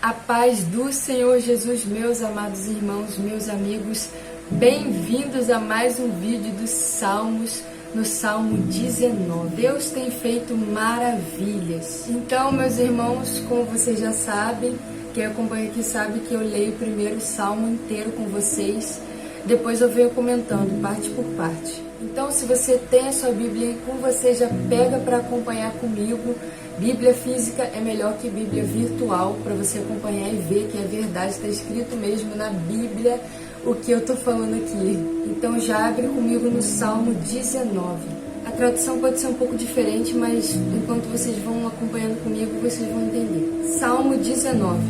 A paz do Senhor Jesus, meus amados irmãos, meus amigos, bem-vindos a mais um vídeo dos Salmos, no Salmo 19. Deus tem feito maravilhas. Então, meus irmãos, como vocês já sabem, quem acompanha aqui sabe que eu leio primeiro o Salmo inteiro com vocês, depois eu venho comentando parte por parte. Então, se você tem a sua Bíblia aí com você, já pega para acompanhar comigo. Bíblia física é melhor que Bíblia virtual, para você acompanhar e ver que é verdade, está escrito mesmo na Bíblia o que eu estou falando aqui. Então já abre comigo no Salmo 19. A tradução pode ser um pouco diferente, mas enquanto vocês vão acompanhando comigo, vocês vão entender. Salmo 19.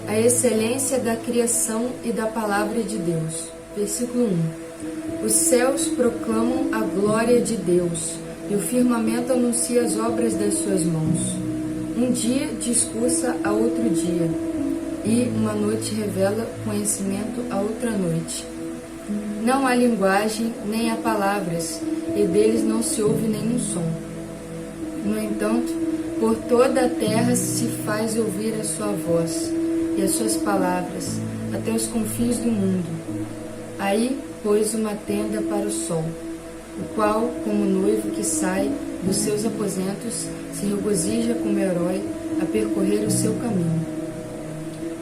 A excelência da criação e da palavra de Deus. Versículo 1. Os céus proclamam a glória de Deus, e o firmamento anuncia as obras das suas mãos. Um dia discursa a outro dia, e uma noite revela conhecimento a outra noite. Não há linguagem, nem há palavras, e deles não se ouve nenhum som. No entanto, por toda a terra se faz ouvir a sua voz, e as suas palavras, até os confins do mundo. Aí pôs uma tenda para o sol, o qual, como noivo que sai dos seus aposentos, se regozija como herói a percorrer o seu caminho.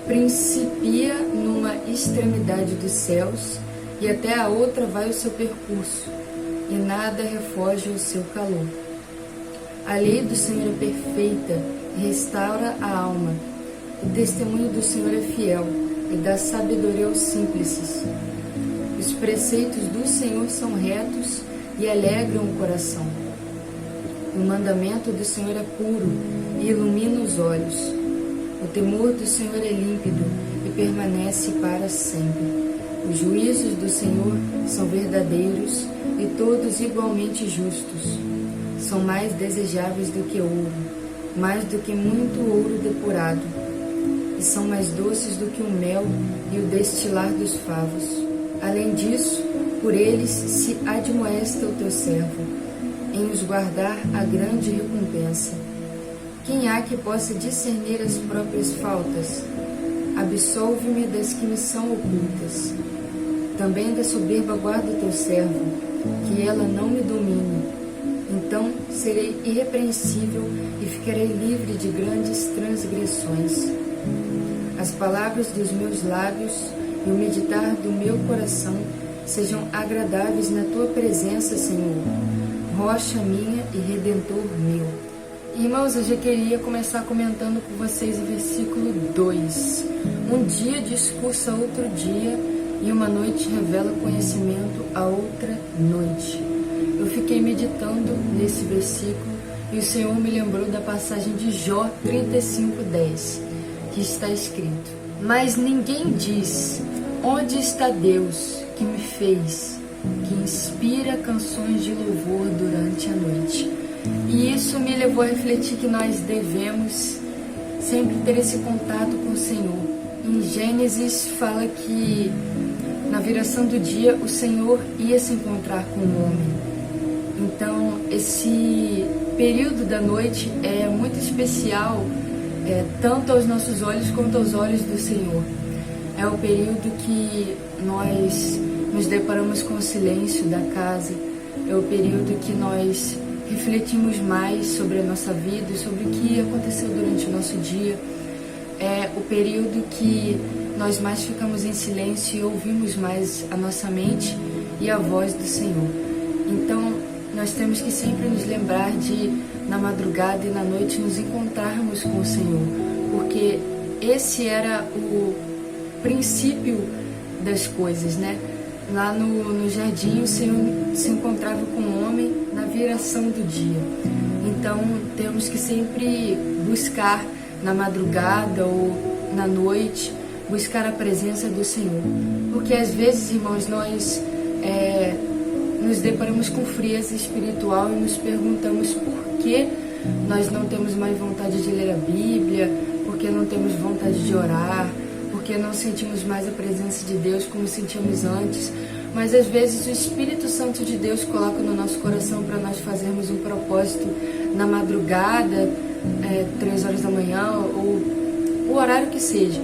Principia numa extremidade dos céus, e até a outra vai o seu percurso, e nada refoge o seu calor. A lei do Senhor é perfeita, e restaura a alma. O testemunho do Senhor é fiel, e dá sabedoria aos simples. Os preceitos do Senhor são retos, e alegram o coração. O mandamento do Senhor é puro e ilumina os olhos. O temor do Senhor é límpido e permanece para sempre. Os juízos do Senhor são verdadeiros e todos igualmente justos. São mais desejáveis do que ouro, mais do que muito ouro depurado, e são mais doces do que o mel e o destilar dos favos. Além disso, por eles se admoesta o teu servo, em os guardar a grande recompensa. Quem há que possa discernir as próprias faltas? Absolve-me das que me são ocultas. Também da soberba guarda o teu servo, que ela não me domine. Então serei irrepreensível e ficarei livre de grandes transgressões. As palavras dos meus lábios e o meditar do meu coração sejam agradáveis na tua presença, Senhor, rocha minha e redentor meu. Irmãos, eu já queria começar comentando com vocês o versículo 2. Um dia discursa outro dia, e uma noite revela conhecimento a outra noite. Eu fiquei meditando nesse versículo, e o Senhor me lembrou da passagem de Jó 35:10, que está escrito: Mas ninguém diz, onde está Deus que me fez, que inspira canções de louvor durante a noite. E isso me levou a refletir que nós devemos sempre ter esse contato com o Senhor. Em Gênesis fala que na viração do dia o Senhor ia se encontrar com o homem. Então esse período da noite é muito especial, tanto aos nossos olhos quanto aos olhos do Senhor. É o período que nós nos deparamos com o silêncio da casa, é o período que nós refletimos mais sobre a nossa vida e sobre o que aconteceu durante o nosso dia. É o período que nós mais ficamos em silêncio e ouvimos mais a nossa mente e a voz do Senhor. Então, nós temos que sempre nos lembrar de, na madrugada e na noite, nos encontrarmos com o Senhor, porque esse era o princípio das coisas, né? Lá no jardim o Senhor se encontrava com o homem na viração do dia. Então temos que sempre buscar na madrugada ou na noite, buscar a presença do Senhor. Porque às vezes, irmãos, nós nos deparamos com frieza espiritual e nos perguntamos por que nós não temos mais vontade de ler a Bíblia, por que não temos vontade de orar, porque não sentimos mais a presença de Deus como sentíamos antes. Mas às vezes o Espírito Santo de Deus coloca no nosso coração para nós fazermos um propósito na madrugada, 3 horas da manhã, ou o horário que seja.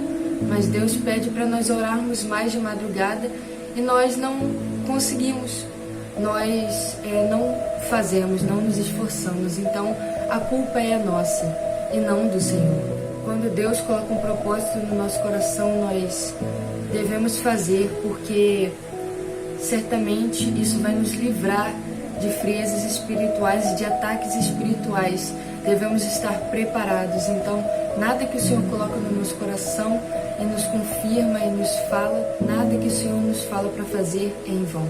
Mas Deus pede para nós orarmos mais de madrugada e nós não conseguimos. Nós não fazemos, não nos esforçamos. Então a culpa é nossa e não do Senhor. Quando Deus coloca um propósito no nosso coração, nós devemos fazer, porque certamente isso vai nos livrar de friezas espirituais e de ataques espirituais. Devemos estar preparados. Então, nada que o Senhor coloca no nosso coração e nos confirma e nos fala, nada que o Senhor nos fala para fazer é em vão.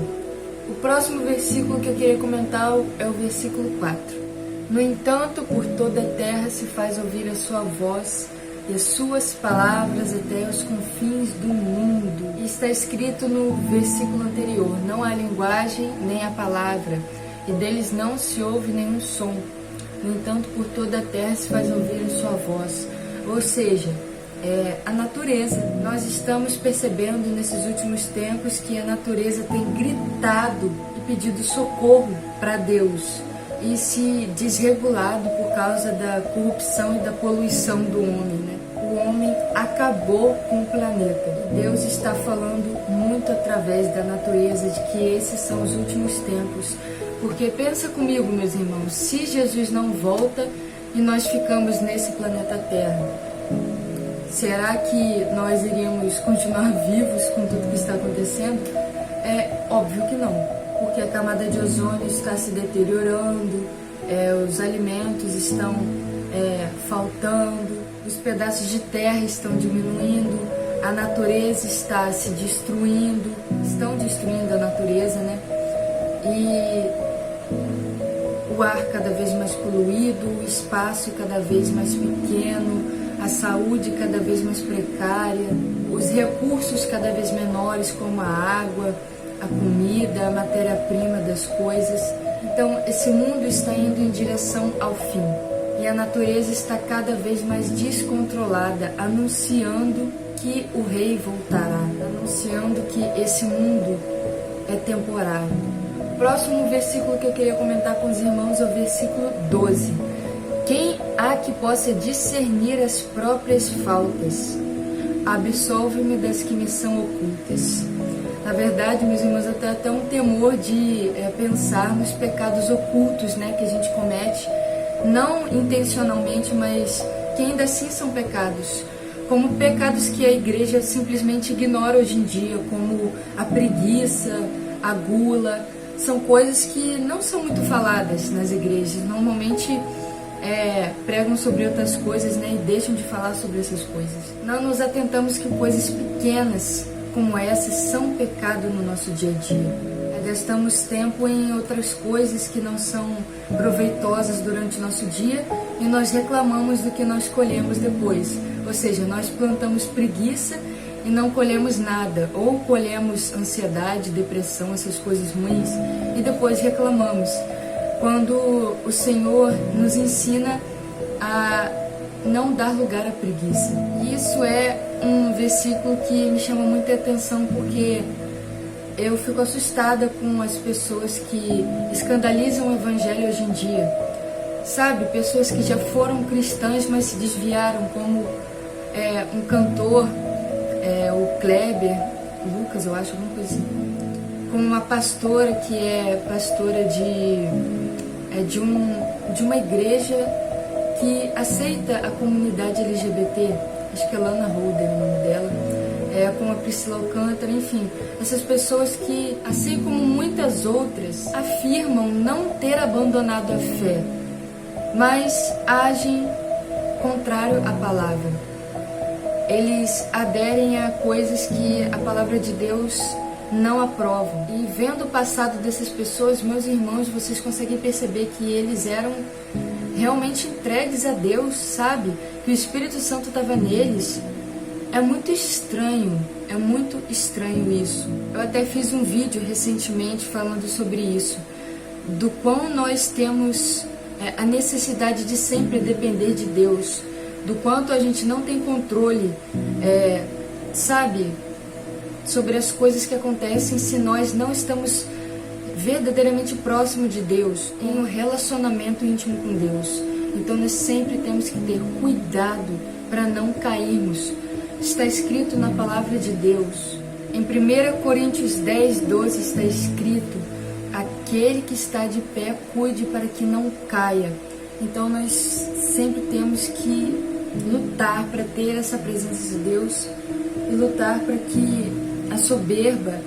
O próximo versículo que eu queria comentar é o versículo 4. No entanto, por toda a terra se faz ouvir a sua voz e as suas palavras até os confins do mundo. E está escrito no versículo anterior: não há linguagem nem a palavra, e deles não se ouve nenhum som. No entanto, por toda a terra se faz ouvir a sua voz. Ou seja, a natureza. Nós estamos percebendo nesses últimos tempos que a natureza tem gritado e pedido socorro para Deus e se desregulado por causa da corrupção e da poluição do homem, né? O homem acabou com o planeta. E Deus está falando muito através da natureza de que esses são os últimos tempos. Porque pensa comigo, meus irmãos, se Jesus não volta e nós ficamos nesse planeta Terra, será que nós iríamos continuar vivos com tudo que está acontecendo? É óbvio que não, porque a camada de ozônio está se deteriorando, os alimentos estão faltando, os pedaços de terra estão diminuindo, a natureza está se destruindo, estão destruindo a natureza, né? E o ar cada vez mais poluído, o espaço cada vez mais pequeno, a saúde cada vez mais precária, os recursos cada vez menores, como a água, a comida, a matéria-prima das coisas. Então, esse mundo está indo em direção ao fim. E a natureza está cada vez mais descontrolada, anunciando que o rei voltará, anunciando que esse mundo é temporário. O próximo versículo que eu queria comentar com os irmãos é o versículo 12. Quem há que possa discernir as próprias faltas? Absolve-me das que me são ocultas. Na verdade, meus irmãos, eu tenho até um temor de pensar nos pecados ocultos, né, que a gente comete, não intencionalmente, mas que ainda assim são pecados, como pecados que a igreja simplesmente ignora hoje em dia, como a preguiça, a gula. São coisas que não são muito faladas nas igrejas. Normalmente pregam sobre outras coisas, né, e deixam de falar sobre essas coisas. Não nos atentamos que coisas pequenas como essas são pecado no nosso dia a dia. Gastamos tempo em outras coisas que não são proveitosas durante o nosso dia e nós reclamamos do que nós colhemos depois. Ou seja, nós plantamos preguiça e não colhemos nada, ou colhemos ansiedade, depressão, essas coisas ruins, e depois reclamamos. Quando o Senhor nos ensina a não dar lugar à preguiça. E isso é um versículo que me chama muita atenção, porque eu fico assustada com as pessoas que escandalizam o evangelho hoje em dia. Sabe, pessoas que já foram cristãs, mas se desviaram, como um cantor, o Kleber, Lucas, eu acho, alguma coisa assim. Como uma pastora que é pastora de uma igreja que aceita a comunidade LGBT, acho que é Lana Holder o nome dela, como a Priscila Alcântara, enfim, essas pessoas que, assim como muitas outras, afirmam não ter abandonado a fé, mas agem contrário à palavra. Eles aderem a coisas que a palavra de Deus não aprovam. E vendo o passado dessas pessoas, meus irmãos, vocês conseguem perceber que eles eram realmente entregues a Deus, sabe? Que o Espírito Santo estava neles. É muito estranho isso. Eu até fiz um vídeo recentemente falando sobre isso, do quão nós temos a necessidade de sempre depender de Deus, do quanto a gente não tem controle, sabe, sobre as coisas que acontecem se nós não estamos verdadeiramente próximo de Deus, em um relacionamento íntimo com Deus. Então nós sempre temos que ter cuidado para não cairmos. Está escrito na palavra de Deus. Em 1 Coríntios 10, 12 está escrito: aquele que está de pé, cuide para que não caia. Então nós sempre temos que lutar para ter essa presença de Deus e lutar para que a soberba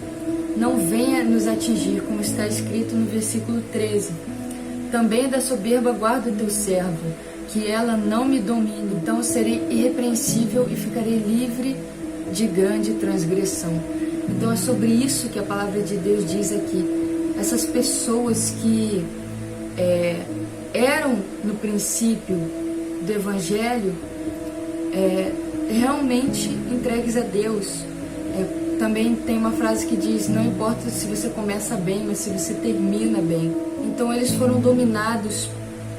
não venha nos atingir, como está escrito no versículo 13. Também da soberba guarda o teu servo, que ela não me domine. Então eu serei irrepreensível e ficarei livre de grande transgressão. Então é sobre isso que a palavra de Deus diz aqui. Essas pessoas que eram no princípio do Evangelho, realmente entregues a Deus. Também tem uma frase que diz: não importa se você começa bem, mas se você termina bem. Então eles foram dominados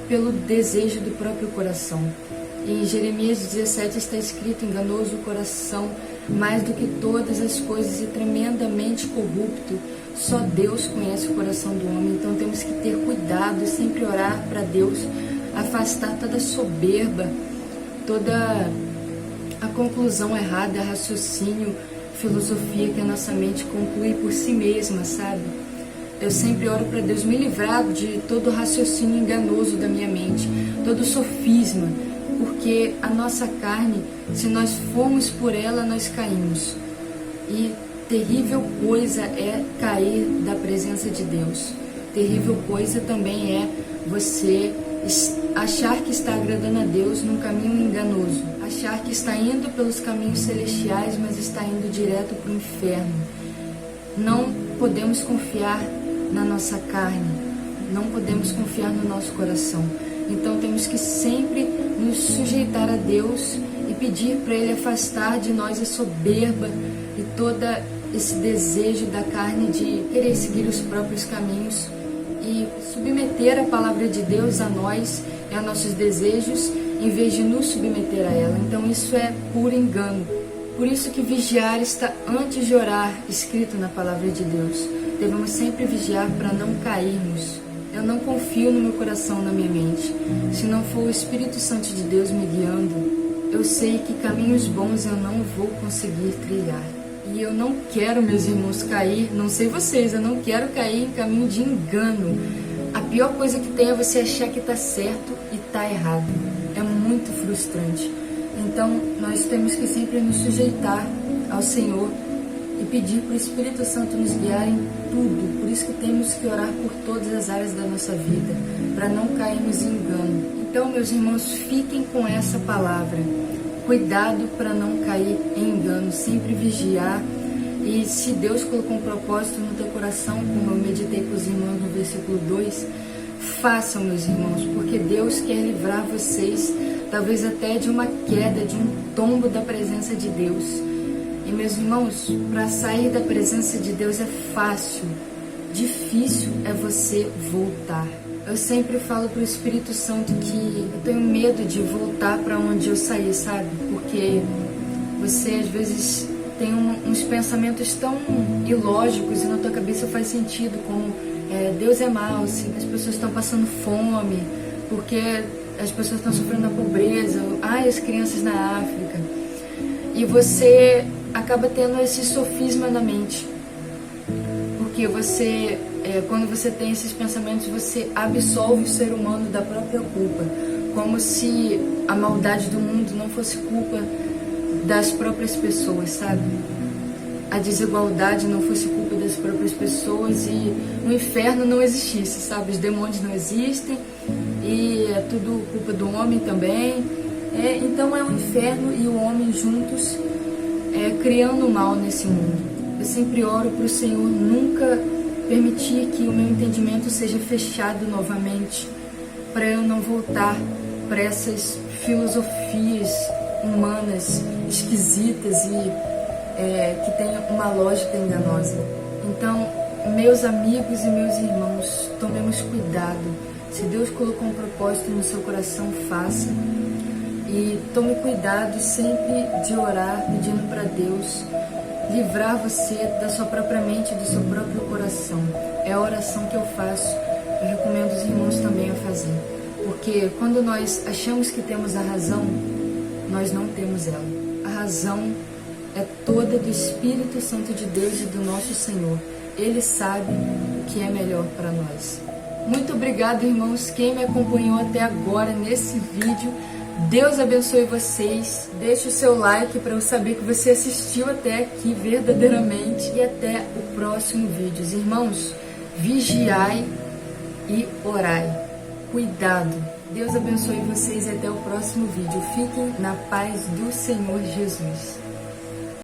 pelo desejo do próprio coração. E em Jeremias 17 está escrito: enganoso o coração mais do que todas as coisas e tremendamente corrupto. Só Deus conhece o coração do homem. Então temos que ter cuidado e sempre orar para Deus afastar toda soberba, toda a conclusão errada, raciocínio, filosofia que a nossa mente conclui por si mesma, sabe? Eu sempre oro para Deus me livrar de todo raciocínio enganoso da minha mente, todo sofisma, porque a nossa carne, se nós formos por ela, nós caímos. E terrível coisa é cair da presença de Deus. Terrível coisa também é você achar que está agradando a Deus num caminho enganoso, achar que está indo pelos caminhos celestiais, mas está indo direto para o inferno. Não podemos confiar na nossa carne, não podemos confiar no nosso coração. Então temos que sempre nos sujeitar a Deus e pedir para Ele afastar de nós a soberba e todo esse desejo da carne de querer seguir os próprios caminhos e submeter a palavra de Deus a nós e a nossos desejos, em vez de nos submeter a ela. Então isso é puro engano. Por isso que vigiar está antes de orar, escrito na palavra de Deus. Devemos sempre vigiar para não cairmos. Eu não confio no meu coração, na minha mente. Se não for o Espírito Santo de Deus me guiando, eu sei que caminhos bons eu não vou conseguir trilhar. E eu não quero, meus irmãos, cair, não sei vocês, eu não quero cair em caminho de engano. A pior coisa que tem é você achar que está certo e está errado. É muito frustrante. Então, nós temos que sempre nos sujeitar ao Senhor e pedir para o Espírito Santo nos guiar em tudo. Por isso que temos que orar por todas as áreas da nossa vida, para não cairmos em engano. Então, meus irmãos, fiquem com essa palavra. Cuidado para não cair em engano, sempre vigiar. E se Deus colocou um propósito no teu coração, como eu meditei com os irmãos no versículo 2, façam, meus irmãos, porque Deus quer livrar vocês, talvez até de uma queda, de um tombo da presença de Deus. E, meus irmãos, para sair da presença de Deus é fácil, difícil é você voltar. Eu sempre falo para o Espírito Santo que eu tenho medo de voltar para onde eu saí, sabe? Porque você às vezes tem uns pensamentos tão ilógicos e na tua cabeça faz sentido, como Deus é mau, assim, as pessoas estão passando fome, porque as pessoas estão sofrendo na pobreza, as crianças na África. E você acaba tendo esse sofisma na mente. Porque você, quando você tem esses pensamentos, você absolve o ser humano da própria culpa. Como se a maldade do mundo não fosse culpa das próprias pessoas, sabe? A desigualdade não fosse culpa das próprias pessoas e o inferno não existisse, sabe? Os demônios não existem e é tudo culpa do homem também. Então é o inferno e o homem juntos criando o mal nesse mundo. Eu sempre oro para o Senhor nunca permitir que o meu entendimento seja fechado novamente, para eu não voltar para essas filosofias humanas esquisitas e que tem uma lógica enganosa. Então, meus amigos e meus irmãos, tomemos cuidado. Se Deus colocou um propósito no seu coração, faça. E tome cuidado sempre de orar, pedindo para Deus livrar você da sua própria mente, do seu próprio coração. É a oração que eu faço. Eu recomendo os irmãos também a fazer. Porque quando nós achamos que temos a razão, nós não temos ela. A razão é toda do Espírito Santo de Deus e do nosso Senhor. Ele sabe o que é melhor para nós. Muito obrigado, irmãos, quem me acompanhou até agora nesse vídeo. Deus abençoe vocês. Deixe o seu like para eu saber que você assistiu até aqui verdadeiramente. E até o próximo vídeo. Irmãos, vigiai e orai. Cuidado. Deus abençoe vocês e até o próximo vídeo. Fiquem na paz do Senhor Jesus.